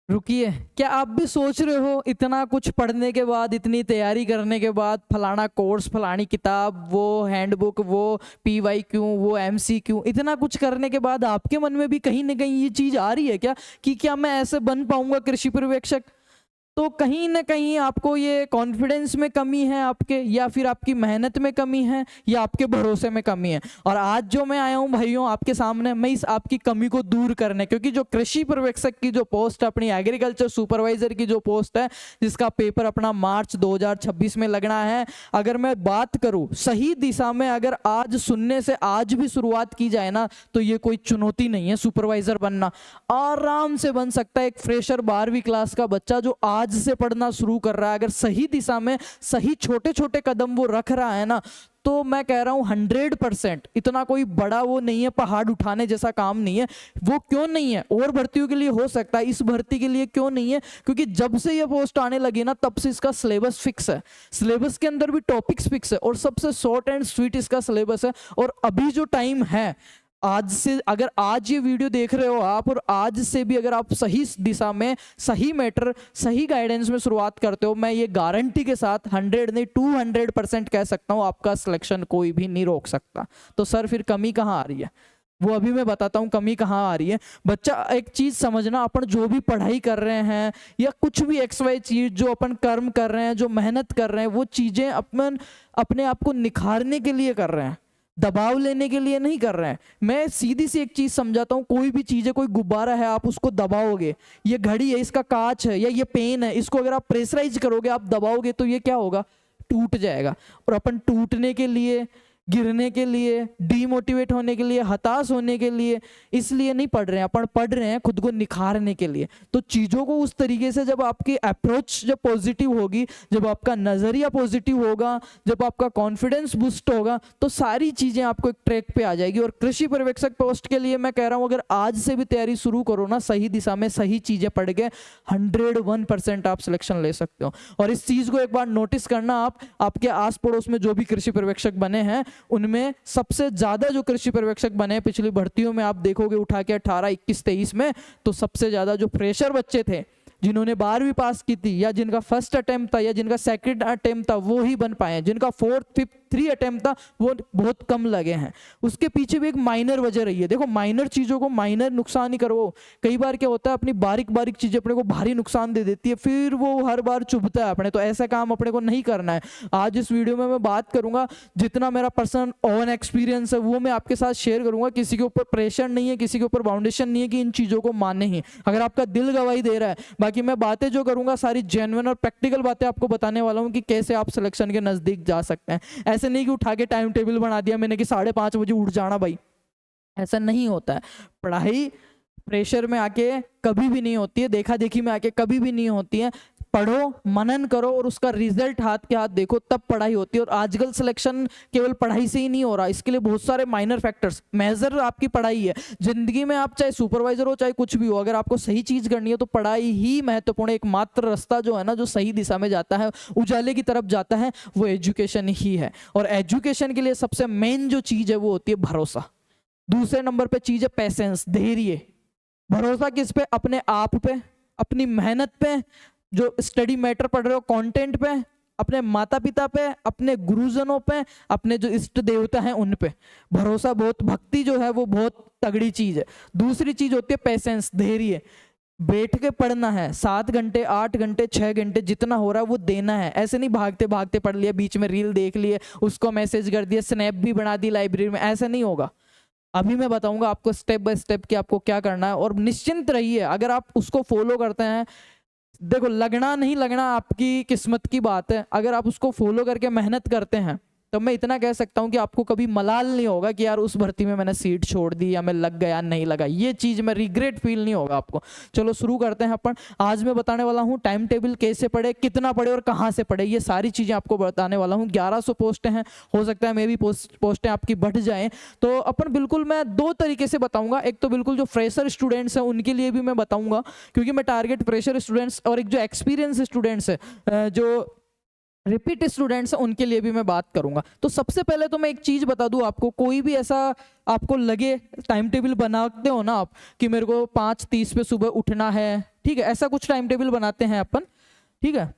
रुकिए, क्या आप भी सोच रहे हो इतना कुछ पढ़ने के बाद, इतनी तैयारी करने के बाद, फलाना कोर्स, फलानी किताब, वो हैंडबुक, वो PYQ, वो MCQ, इतना कुछ करने के बाद आपके मन में भी कहीं ना कहीं ये चीज आ रही है क्या कि क्या मैं ऐसे बन पाऊंगा कृषि पर्यवेक्षक? तो कहीं ना कहीं आपको ये कॉन्फिडेंस में कमी है आपके, या फिर आपकी मेहनत में कमी है, या आपके भरोसे में कमी है। और आज जो मैं आया हूं भाइयों आपके सामने, मैं इस आपकी कमी को दूर करने, क्योंकि जो कृषि पर्यवेक्षक की जो पोस्ट है, अपनी एग्रीकल्चर सुपरवाइजर की जो पोस्ट है, जिसका पेपर अपना मार्च 2026 में लगना है, अगर मैं बात करूं सही दिशा में, अगर आज सुनने से आज भी शुरुआत की जाए ना, तो ये कोई चुनौती नहीं है। सुपरवाइजर बनना आराम से बन सकता है एक फ्रेशर 12वीं क्लास का बच्चा जो आज से पढ़ना शुरू कर रहा है। अगर सही दिशा में सही छोटे छोटे कदम वो रख रहा है ना, तो मैं कह रहा हूं 100%, इतना कोई बड़ा वो नहीं है, पहाड़ उठाने जैसा काम नहीं है। वो क्यों नहीं है? और भर्तियों के लिए हो सकता है, इस भर्ती के लिए क्यों नहीं है? क्योंकि जब से ये पोस्ट आने लगी ना, तब से इसका सिलेबस फिक्स है, सिलेबस के अंदर भी टॉपिक्स फिक्स है, और सबसे शॉर्ट एंड स्वीट इसका सिलेबस है। और अभी जो टाइम है, आज से, अगर आज ये वीडियो देख रहे हो आप, और आज से भी अगर आप सही दिशा में, सही मैटर, सही गाइडेंस में शुरुआत करते हो, मैं ये गारंटी के साथ 100 नहीं 200% कह सकता हूँ, आपका सिलेक्शन कोई भी नहीं रोक सकता। तो सर फिर कमी कहाँ आ रही है? वो अभी मैं बताता हूँ कमी कहाँ आ रही है। बच्चा एक चीज समझना, अपन जो भी पढ़ाई कर रहे हैं, या कुछ भी XY चीज जो अपन कर्म कर रहे हैं, जो मेहनत कर रहे हैं, वो चीजें अपन अपने आप को निखारने के लिए कर रहे हैं, दबाव लेने के लिए नहीं कर रहे हैं। मैं सीधी सी एक चीज समझाता हूँ, कोई भी चीज है, कोई गुब्बारा है, आप उसको दबाओगे, ये घड़ी है, इसका कांच है, या ये पेन है, इसको अगर आप प्रेशराइज करोगे, आप दबाओगे, तो ये क्या होगा? टूट जाएगा। और अपन टूटने के लिए, गिरने के लिए, डीमोटिवेट होने के लिए, हताश होने के लिए इसलिए नहीं पढ़ रहे हैं, अपन पढ़ रहे हैं खुद को निखारने के लिए। तो चीज़ों को उस तरीके से, जब आपकी अप्रोच जब पॉजिटिव होगी, जब आपका नज़रिया पॉजिटिव होगा, जब आपका कॉन्फिडेंस बूस्ट होगा, तो सारी चीज़ें आपको एक ट्रैक पे आ जाएगी। और कृषि पर्यवेक्षक पोस्ट के लिए मैं कह रहा हूँ, अगर आज से भी तैयारी शुरू करो ना, सही दिशा में सही चीज़ें पढ़ के, 101% आप सिलेक्शन ले सकते हो। और इस चीज़ को एक बार नोटिस करना, आप आपके आस पड़ोस में जो भी कृषि पर्यवेक्षक बने हैं, उनमें सबसे ज्यादा जो कृषि पर्यवेक्षक बने पिछली भर्तियों में, आप देखोगे उठा के 18, 21, 23 में, तो सबसे ज्यादा जो फ्रेशर बच्चे थे, जिन्होंने 12वीं पास की थी, या जिनका फर्स्ट अटेम्प्ट था, या जिनका सेकंड अटेम्प्ट था, वो ही बन पाए। जिनका 4th, 5th, 3 अटेम्प्ट था, वो बहुत कम लगे हैं। उसके पीछे भी एक माइनर वजह रही है। देखो, माइनर चीज़ों को माइनर नुकसान ही करो। कई बार क्या होता है, अपनी बारीक बारीक चीज़ें अपने को भारी नुकसान दे देती है, फिर वो हर बार चुभता है अपने। तो ऐसा काम अपने को नहीं करना है। आज इस वीडियो में मैं बात करूंगा, जितना मेरा पर्सनल ओन एक्सपीरियंस है वो मैं आपके साथ शेयर करूंगा। किसी के ऊपर प्रेशर नहीं है, किसी के ऊपर बाउंडेशन नहीं है कि इन चीज़ों को माने ही, अगर आपका दिल गवाही दे रहा है। बाकी मैं बातें जो करूंगा सारी जेन्युइन और प्रैक्टिकल बातें आपको बताने वाला हूं कि कैसे आप सिलेक्शन के नजदीक जा सकते हैं। ऐसे नहीं कि उठा के टाइम टेबल बना दिया मैंने कि 5:30 बजे उठ जाना भाई, ऐसा नहीं होता है। पढ़ाई प्रेशर में आके कभी भी नहीं होती है, देखा देखी में आके कभी भी नहीं होती है। पढ़ो, मनन करो, और उसका रिजल्ट हाथ के हाथ देखो, तब पढ़ाई होती है। और आजकल सिलेक्शन केवल पढ़ाई से ही नहीं हो रहा, इसके लिए बहुत सारे माइनर फैक्टर्स, मेजर आपकी पढ़ाई है। जिंदगी में आप चाहे सुपरवाइजर हो, चाहे कुछ भी हो, अगर आपको सही चीज करनी है तो पढ़ाई ही महत्वपूर्ण। एकमात्र रास्ता जो है ना, जो सही दिशा में जाता है, उजाले की तरफ जाता है, वो एजुकेशन ही है। और एजुकेशन के लिए सबसे मेन जो चीज है वो होती है भरोसा। दूसरे नंबर पे चीज है पेशेंस, धैर्य। भरोसा किस पे? अपने आप पे, अपनी मेहनत पे, जो स्टडी मैटर पढ़ रहे हो कंटेंट पे, अपने माता पिता पे, अपने गुरुजनों पे, अपने जो इष्ट देवता हैं उन पे भरोसा। बहुत भक्ति जो है वो बहुत तगड़ी चीज है। दूसरी चीज होती है पेशेंस, धैर्य। बैठ के पढ़ना है, 7 घंटे, 8 घंटे, 6 घंटे, जितना हो रहा है वो देना है। ऐसे नहीं भागते भागते पढ़ लिया, बीच में रील देख लिए, उसको मैसेज कर दिया, स्नैप भी बना दी लाइब्रेरी में, ऐसा नहीं होगा। अभी मैं बताऊंगा आपको स्टेप बाय स्टेप कि आपको क्या करना है। और निश्चिंत रहिए, अगर आप उसको फॉलो करते हैं, देखो लगना नहीं लगना आपकी किस्मत की बात है। अगर आप उसको फॉलो करके मेहनत करते हैं, तो मैं इतना कह सकता हूं कि आपको कभी मलाल नहीं होगा कि यार उस भर्ती में मैंने सीट छोड़ दी, या मैं लग गया नहीं लगा, ये चीज में रिग्रेट फील नहीं होगा आपको। चलो शुरू करते हैं अपन। आज मैं बताने वाला हूं टाइम टेबल कैसे पढ़े, कितना पढ़े और कहां से पढ़े, ये सारी चीजें आपको बताने वाला हूं। 1100 पोस्टें हैं, हो सकता है मे भी पोस्टें आपकी बढ़ जाएं। तो अपन बिल्कुल मैं 2 तरीके से बताऊंगा। एक तो बिल्कुल जो फ्रेशर स्टूडेंट्स हैं उनके लिए भी मैं बताऊंगा, क्योंकि मैं टारगेट फ्रेशर स्टूडेंट्स, और एक जो एक्सपीरियंस स्टूडेंट्स है, जो रिपीट स्टूडेंट्स हैं, उनके लिए भी मैं बात करूंगा। तो सबसे पहले तो मैं एक चीज बता दूं आपको, कोई भी ऐसा आपको लगे, टाइम टेबल बनाते हो ना आप कि मेरे को 5:30 पे सुबह उठना है, ठीक है, ऐसा कुछ टाइम टेबल बनाते हैं अपन, ठीक है।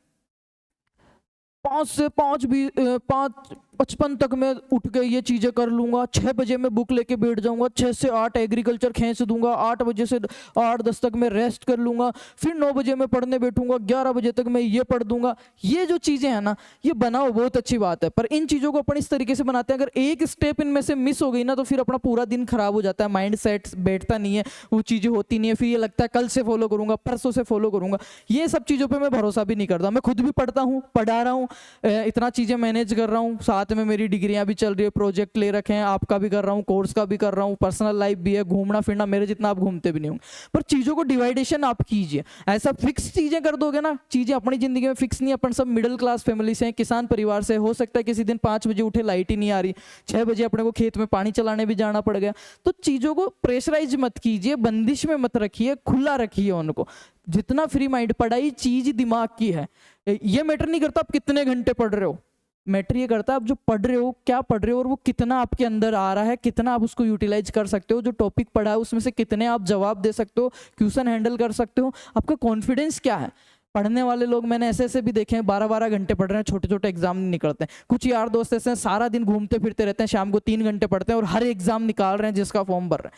5 से 5:55 तक मैं उठ के ये चीज़ें कर लूँगा, 6 बजे मैं बुक लेके बैठ जाऊँगा, 6 से 8 एग्रीकल्चर खींच दूंगा, 8 बजे से 8-10 तक मैं रेस्ट कर लूँगा, फिर 9 बजे मैं पढ़ने बैठूंगा, 11 बजे तक मैं ये पढ़ दूंगा। ये जो चीज़ें हैं ना, ये बनाओ, बहुत अच्छी बात है, पर इन चीज़ों को अपन इस तरीके से बनाते हैं, अगर एक स्टेप इनमें से मिस हो गई ना तो फिर अपना पूरा दिन खराब हो जाता है, माइंड सेट बैठता नहीं है, वो चीज़ें होती नहीं है, फिर ये लगता है कल से फॉलो करूँगा, परसों से फॉलो करूँगा। ये सब चीज़ों पर मैं भरोसा भी नहीं करता। मैं खुद भी पढ़ता हूँ, पढ़ा रहा हूँ, इतना चीज़ें मैनेज कर रहा हूँ, साथ में मेरी डिग्रियां भी चल रही है, प्रोजेक्ट ले रखे हैं, आपका भी कर रहा हूँ, कोर्स का भी कर रहा हूँ, पर्सनल लाइफ भी है, घूमना फिरना मेरे जितना आप घूमते भी नहीं होंगे, पर चीज़ों को डिवाइडेशन आप कीजिए। ऐसा फिक्स चीज़ें कर दोगे ना, चीज़ें अपनी ज़िंदगी में फिक्स नहीं। अपन सब मिडिल क्लास फैमिली से हैं, किसान परिवार से, हो सकता है किसी दिन 5 बजे उठे, लाइट ही नहीं आ रही, 6 बजे अपने को खेत में पानी चलाने भी जाना पड़ गया। तो चीज़ों को प्रेशराइज मत कीजिए, बंदिश में मत रखिए, खुला रखिए उनको, जितना फ्री माइंड। पढ़ाई चीज़ दिमाग की है, ये मैटर नहीं करता आप कितने घंटे पढ़ रहे हो, मैटर ये करता है आप जो पढ़ रहे हो, क्या पढ़ रहे हो, और वो कितना आपके अंदर आ रहा है, कितना आप उसको यूटिलाइज कर सकते हो, जो टॉपिक पढ़ा है उसमें से कितने आप जवाब दे सकते हो, क्वेश्चन हैंडल कर सकते हो, आपका कॉन्फिडेंस क्या है। पढ़ने वाले लोग मैंने ऐसे ऐसे भी देखे हैं, 12-12 घंटे पढ़ रहे हैं, छोटे छोटे एग्जाम नहीं निकलते हैं। कुछ यार दोस्त ऐसे हैं, सारा दिन घूमते फिरते रहते हैं, शाम को 3 घंटे पढ़ते हैं और हर एग्जाम निकाल रहे हैं जिसका फॉर्म भर रहे हैं।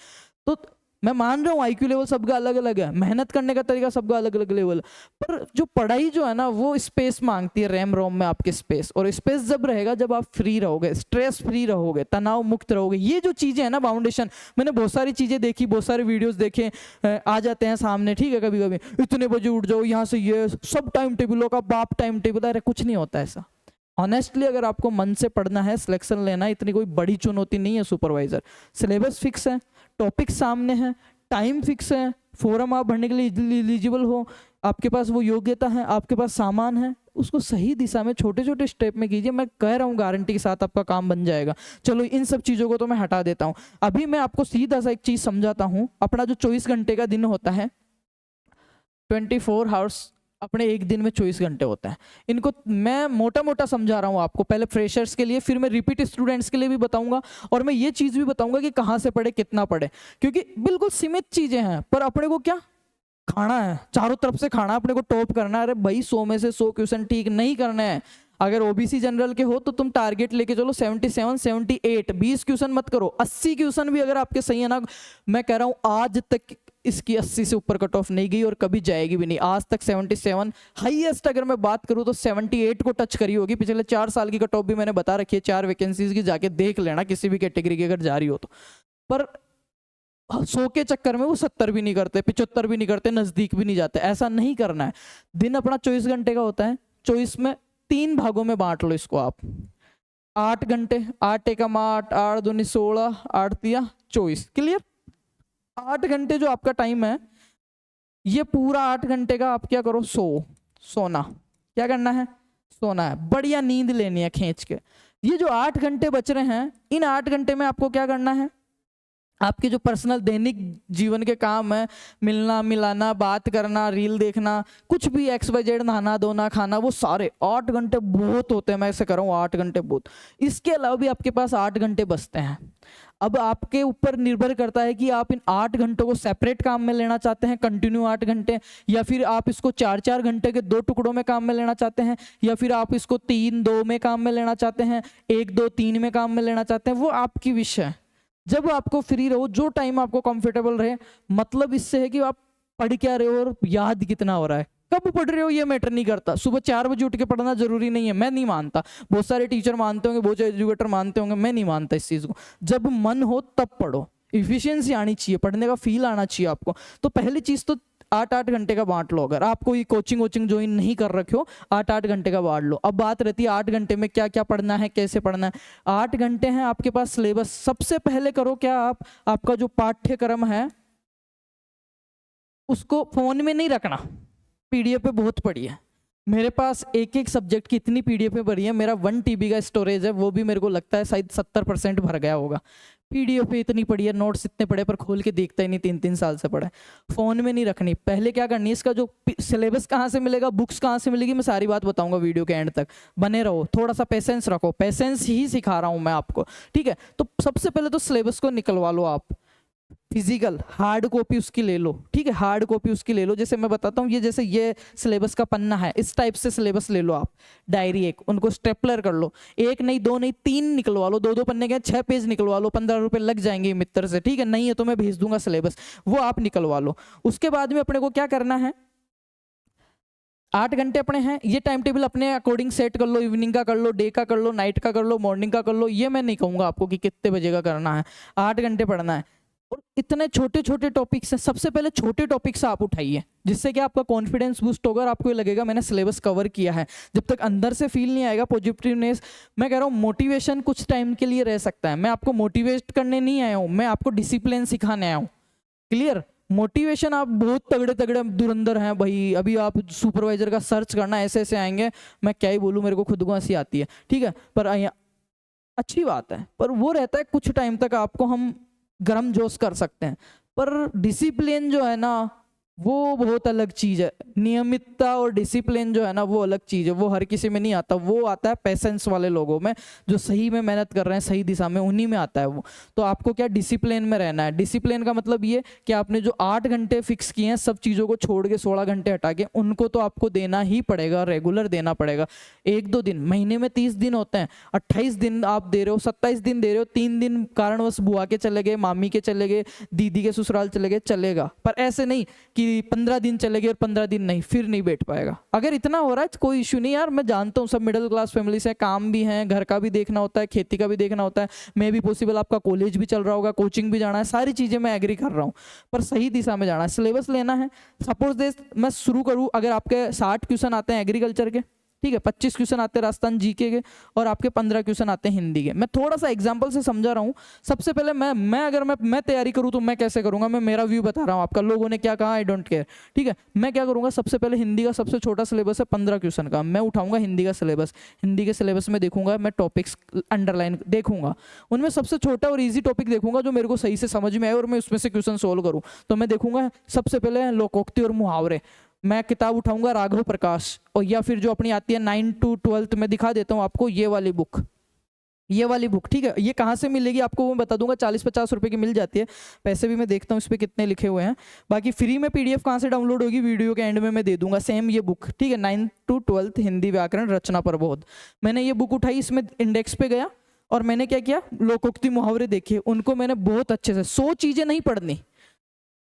तो मैं मान रहा हूँ आईक्यू लेवल सबका अलग अलग है, मेहनत करने का तरीका सबका अलग अलग लेवल, पर जो पढ़ाई जो है ना वो स्पेस मांगती है, रैम रोम में आपके स्पेस, और स्पेस जब रहेगा जब आप फ्री रहोगे, स्ट्रेस फ्री रहोगे, तनाव मुक्त रहोगे। ये जो चीज़ें हैं ना फाउंडेशन, मैंने बहुत सारी चीज़ें देखी, बहुत सारे वीडियोस देखे, आ जाते हैं सामने, ठीक है, कभी कभी इतने बजे उठ जाओ, यहाँ से ये सब टाइम टेबलों का बाप टाइम टेबल, अरे कुछ नहीं होता ऐसा। ऑनेस्टली अगर आपको मन से पढ़ना है, सिलेक्शन लेना है, इतनी कोई बड़ी चुनौती नहीं है। सुपरवाइजर सिलेबस फिक्स है, टॉपिक सामने है, टाइम फिक्स है, फोरम आप भरने के लिए एलिजिबल हो, आपके पास वो योग्यता है, आपके पास सामान है, उसको सही दिशा में छोटे छोटे स्टेप में कीजिए। मैं कह रहा हूँ गारंटी के साथ आपका काम बन जाएगा। चलो इन सब चीज़ों को तो मैं हटा देता हूँ, अभी मैं आपको सीधा सा एक चीज़ समझाता हूँ। अपना जो 24 घंटे का दिन होता है, 24 आवर्स अपने एक दिन में 24 घंटे होता है। इनको मैं मोटा मोटा समझा रहा हूँ आपको, पहले फ्रेशर्स के लिए, फिर मैं रिपीट स्टूडेंट्स के लिए भी बताऊंगा, और मैं ये चीज़ भी बताऊंगा कि कहाँ से पढ़े, कितना पढ़े, क्योंकि बिल्कुल सीमित चीज़ें हैं, पर अपने को क्या खाना है, चारों तरफ से खाना, अपने को टॉप करना है। अरे भाई 100 में से 100 क्वेश्चन ठीक नहीं करने हैं। अगर ओबीसी जनरल के हो तो तुम टारगेट लेके चलो 77, 78, 20 क्वेश्चन मत करो, 80 क्वेश्चन भी अगर आपके सही है ना, मैं कह रहा हूँ आज तक इसकी 80 से ऊपर कट ऑफ नहीं गई और कभी जाएगी भी नहीं। आज तक 77, हाईएस्ट अगर मैं बात करूँ तो 78 को टच करी होगी। पिछले 4 साल की कट ऑफ भी मैंने बता रखी है, 4 वैकेंसीज की, जाके देख लेना किसी भी कैटेगरी की अगर जा रही हो तो। पर 100 के चक्कर में वो 70 भी नहीं करते, 75 भी नहीं करते, नजदीक भी नहीं जाते। ऐसा नहीं करना है। दिन अपना 24 घंटे का होता है, 24 में 3 भागों में बांट लो इसको आप। 8 घंटे, 8 एकम 8, 8 दूनी 16, 8 तिया 24, क्लियर। 8 घंटे जो आपका टाइम है, ये पूरा 8 घंटे का आप क्या करो, सोना। क्या करना है, सोना है, बढ़िया नींद लेनी है खींच के। ये जो 8 घंटे बच रहे हैं, इन 8 घंटे में आपको क्या करना है, आपके जो पर्सनल दैनिक जीवन के काम है, मिलना मिलाना, बात करना, रील देखना, कुछ भी XYZ, नहाना धोना, खाना, वो सारे 8 घंटे बहुत होते हैं। मैं ऐसे कर रहा हूँ 8 घंटे बहुत। इसके अलावा भी आपके पास 8 घंटे बचते हैं। अब आपके ऊपर निर्भर करता है कि आप इन 8 घंटों को सेपरेट काम में लेना चाहते हैं, कंटिन्यू 8 घंटे, या फिर आप इसको 4-4 घंटे के 2 टुकड़ों में काम में लेना चाहते हैं, या फिर आप इसको 3-2 में काम में लेना चाहते हैं, 1-2-3 में काम में लेना चाहते हैं। वो आपकी विश है। जब आपको फ्री रहो, जो टाइम आपको कंफर्टेबल रहे, मतलब इससे है कि आप पढ़ क्या रहे हो और याद कितना हो रहा है। कब पढ़ रहे हो ये मैटर नहीं करता। सुबह 4 बजे उठ के पढ़ना जरूरी नहीं है, मैं नहीं मानता। बहुत सारे टीचर मानते होंगे, बहुत सारे एजुकेटर मानते होंगे, मैं नहीं मानता इस चीज़ को। जब मन हो तब पढ़ो, इफिशियंसी आनी चाहिए, पढ़ने का फील आना चाहिए आपको। तो पहली चीज़ तो 8-8 घंटे का बांट लो। अगर आप कोई कोचिंग ज्वाइन नहीं कर रखे हो, 8-8 घंटे का बांट लो। अब बात रहती है 8 घंटे में क्या क्या पढ़ना है, कैसे पढ़ना है। 8 घंटे हैं आपके पास सिलेबस। सबसे पहले करो क्या, आप आपका जो पाठ्यक्रम है उसको फोन में नहीं रखना, PDF पे बहुत पड़ी है। मेरे पास एक एक सब्जेक्ट की इतनी PDF पे भरी है। मेरा 1 TB का स्टोरेज है, वो भी मेरे को लगता है शायद 70% भर गया होगा। PDF पे इतनी पड़ी है, नोट्स इतने पड़े, पर खोल के देखता ही नहीं, 3-3 साल से पड़ा है। फोन में नहीं रखनी। पहले क्या करनी है, इसका जो सिलेबस कहाँ से मिलेगा, बुक्स कहाँ से मिलेगी, मैं सारी बात बताऊंगा वीडियो के एंड तक। बने रहो, थोड़ा सा पेशेंस रखो, पेशेंस ही सिखा रहा हूँ मैं आपको, ठीक है। तो सबसे पहले तो सिलेबस को निकलवा लो आप। फिजिकल हार्ड कॉपी उसकी ले लो, ठीक है, हार्ड कॉपी उसकी ले लो। जैसे मैं बताता हूँ, ये जैसे ये सिलेबस का पन्ना है, इस टाइप से सिलेबस ले लो आप, डायरी एक, उनको स्टेपलर कर लो, एक नहीं दो नहीं तीन निकलवा लो, दो दो पन्ने के 6 पेज निकलवा लो, 15 रुपए लग जाएंगे मित्र से, ठीक है, नहीं है तो मैं भेज दूंगा सिलेबस, वो आप निकलवा लो। उसके बाद में अपने को क्या करना है, 8 घंटे अपने हैं, ये टाइम टेबल अपने अकॉर्डिंग सेट कर लो, इवनिंग का कर लो, डे का कर लो, नाइट का कर लो, मॉर्निंग का कर लो, ये मैं नहीं कहूंगा आपको कि कितने बजे का करना है, 8 घंटे पढ़ना है। और इतने छोटे छोटे टॉपिक्स हैं, सबसे पहले छोटे टॉपिक्स आप उठाइए, जिससे कि आपका कॉन्फिडेंस बूस्ट होगा और आपको ये लगेगा मैंने सिलेबस कवर किया है। जब तक अंदर से फील नहीं आएगा पॉजिटिवनेस, मैं कह रहा हूँ मोटिवेशन कुछ टाइम के लिए रह सकता है, मैं आपको मोटिवेट करने नहीं आया हूँ, मैं आपको डिसिप्लिन सिखाने आया हूँ, क्लियर। मोटिवेशन आप बहुत तगड़े तगड़े धुरंधर हैं भाई, अभी आप सुपरवाइजर का सर्च करना, ऐसे ऐसे आएंगे, मैं क्या ही बोलूँ, मेरे को खुद को हंसी आती है, ठीक है, पर अच्छी बात है, पर वो रहता है कुछ टाइम तक आपको हम गर्म जोश कर सकते हैं, पर डिसिप्लिन जो है ना वो बहुत अलग चीज है, नियमितता और डिसिप्लिन जो है ना वो अलग चीज है, वो हर किसी में नहीं आता, वो आता है पेशेंस वाले लोगों में, जो सही में मेहनत कर रहे हैं सही दिशा में, उन्हीं में आता है वो। तो आपको क्या डिसिप्लिन में रहना है, डिसिप्लिन का मतलब ये कि आपने जो 8 घंटे फिक्स किए हैं सब चीज़ों को छोड़ के 16 घंटे हटा के, उनको तो आपको देना ही पड़ेगा, रेगुलर देना पड़ेगा। 1-2 दिन, महीने में 30 दिन होते हैं, 28 दिन आप दे रहे हो, 27 दिन दे रहे हो, 3 दिन कारणवश बुआ के चले गए, मामी के चले गए, दीदी के ससुराल चले गए, चलेगा, पर ऐसे नहीं कि 15 दिन चले गए और 15 दिन नहीं, फिर नहीं बैठ पाएगा। अगर इतना हो रहा है कोई इशू नहीं यार, मैं जानता हूँ सब मिडिल क्लास फैमिली से, काम भी है, घर का भी देखना होता है, खेती का भी देखना होता है, मे भी पॉसिबल आपका कॉलेज भी चल रहा होगा, कोचिंग भी जाना है, सारी चीजें मैं एग्री कर रहा हूँ, पर सही दिशा में जाना है, सिलेबस लेना है। सपोज दे मैं शुरू करूँ, अगर आपके 60 क्वेश्चन आते हैं एग्रीकल्चर के, ठीक है, 25 क्वेश्चन आते हैं राजस्थान जीके के, और आपके 15 क्वेश्चन आते हैं हिंदी के। मैं थोड़ा सा एग्जांपल से समझा रहा हूँ। सबसे पहले मैं तैयारी करूँ तो मैं कैसे करूँगा, मैं मेरा व्यू बता रहा हूँ, आपका लोगों ने क्या कहा आई डोंट केयर, ठीक है। मैं क्या करूँगा, सबसे पहले हिंदी का सबसे छोटा सिलेबस है 15 क्वेश्चन का, मैं उठाऊंगा हिंदी का सिलेबस, हिंदी के सिलेबस में देखूंगा, मैं टॉपिक्स अंडरलाइन देखूंगा, उनमें सबसे छोटा और ईजी टॉपिक देखूंगा जो मेरे को सही से समझ में आए और मैं उसमें से क्वेश्चन सोल्व करूँ। तो मैं देखूंगा सबसे पहले लोकोक्ति और मुहावरे, मैं किताब उठाऊंगा राघव प्रकाश, और या फिर जो अपनी आती है 9 to 12 में दिखा देता हूँ आपको, ये वाली बुक, ये वाली बुक, ठीक है। ये कहाँ से मिलेगी आपको वो बता दूंगा, 40-50 रुपए की मिल जाती है, पैसे भी मैं देखता हूँ इस पर कितने लिखे हुए हैं, बाकी फ्री में PDF कहाँ से डाउनलोड होगी वीडियो के एंड में मैं दे दूंगा, सेम ये बुक, ठीक है, 9 to 12 हिंदी व्याकरण रचना प्रबोध। मैंने ये बुक उठाई, इसमें इंडेक्स पे गया और मैंने क्या किया, लोकोक्ति मुहावरे देखे, उनको मैंने बहुत अच्छे से, 100 चीजें नहीं पढ़नी,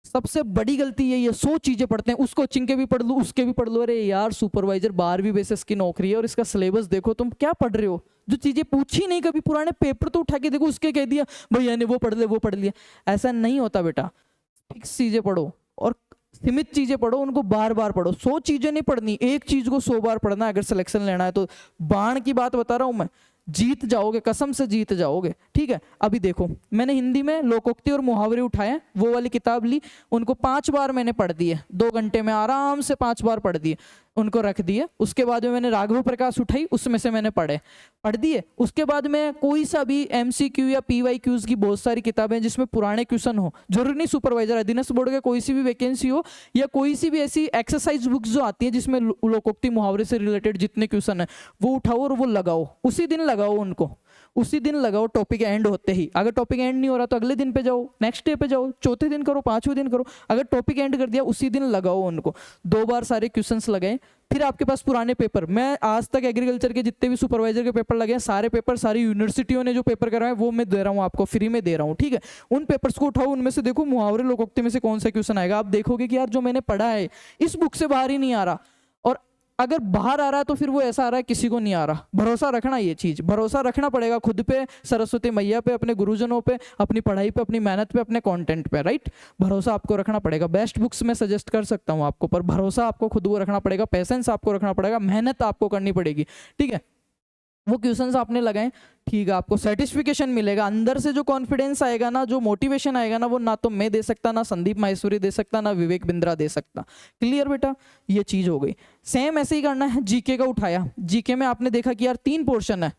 सबसे बड़ी गलती यही है, 100 चीजें पढ़ते हैं, उसको चिंके भी पढ़ लो, उसके भी पढ़ लो, अरे यार सुपरवाइजर 12वीं बेसिस की नौकरी है और इसका सिलेबस देखो, तुम क्या पढ़ रहे हो, जो चीजें पूछी नहीं कभी, पुराने पेपर तो उठा के देखो, उसके कह दिया भैया ने वो पढ़ ले वो पढ़ लिया, ऐसा नहीं होता बेटा। फिक्स चीजें पढ़ो और सीमित चीजें पढ़ो, उनको बार बार पढ़ो, 100 चीजें नहीं पढ़नी, एक चीज को 100 बार पढ़ना है अगर सिलेक्शन लेना है तो। बाण की बात बता रहा हूं मैं, जीत जाओगे, कसम से जीत जाओगे, ठीक है। अभी देखो मैंने हिंदी में लोकोक्ति और मुहावरे उठाए, वो वाली किताब ली, उनको 5 बार मैंने पढ़ दिए, 2 घंटे में आराम से 5 बार पढ़ दिए, उनको रख दिए। उसके बाद में मैंने राघव प्रकाश उठाई, उसमें से मैंने पढ़ दिए। उसके बाद में कोई सा भी MCQ या PYQs की बहुत सारी किताबें जिसमें पुराने क्वेश्चन हो, जरूरी नहीं सुपरवाइजर अधीनस्थ बोर्ड का कोई सी भी वैकेंसी हो, या कोई सी भी ऐसी एक्सरसाइज बुक्स जो आती है जिसमें लोकोक्ति मुहावरे से रिलेटेड जितने क्वेश्चन है वो उठाओ और वो लगाओ, उसी दिन लगाओ उनको, उसी दिन लगाओ, टॉपिक एंड होते ही। अगर टॉपिक एंड नहीं हो रहा तो अगले दिन पे जाओ, नेक्स्ट डे पे जाओ, चौथे दिन करो, 5वें दिन करो, अगर टॉपिक एंड कर दिया उसी दिन लगाओ उनको। 2 बार सारे क्वेश्चंस लगाए, फिर आपके पास पुराने पेपर, मैं आज तक एग्रीकल्चर के जितने भी सुपरवाइजर के पेपर लगे हैं, सारे पेपर, सारी यूनिवर्सिटियों ने जो पेपर कराए वो मैं दे रहा हूँ आपको, फ्री में दे रहा हूँ, ठीक है। उन पेपर्स को उठाओ, उनमें से देखो मुहावरे लोकोक्ति में से कौन सा क्वेश्चन आएगा, आप देखोगे कि यार जो मैंने पढ़ा है इस बुक से बाहर ही नहीं आ रहा, और अगर बाहर आ रहा है तो फिर वो ऐसा आ रहा है किसी को नहीं आ रहा। भरोसा रखना, ये चीज भरोसा रखना पड़ेगा खुद पे, सरस्वती मैया पे, अपने गुरुजनों पे, अपनी पढ़ाई पे, अपनी मेहनत पे, अपने कंटेंट पे, राइट। भरोसा आपको रखना पड़ेगा। बेस्ट बुक्स मैं सजेस्ट कर सकता हूँ आपको, पर भरोसा आपको खुद को रखना पड़ेगा, पेशेंस आपको रखना पड़ेगा, मेहनत आपको करनी पड़ेगी, ठीक है। वो क्वेश्चंस आपने लगाए, ठीक है, आपको सर्टिफिकेशन मिलेगा, अंदर से जो कॉन्फिडेंस आएगा ना, जो मोटिवेशन आएगा ना, वो ना तो मैं दे सकता, ना संदीप माहेश्वरी दे सकता, ना विवेक बिंद्रा दे सकता। क्लियर बेटा, ये चीज हो गई। सेम ऐसे ही करना है, जीके का उठाया, जीके में आपने देखा कि यार 3 पोर्शन है,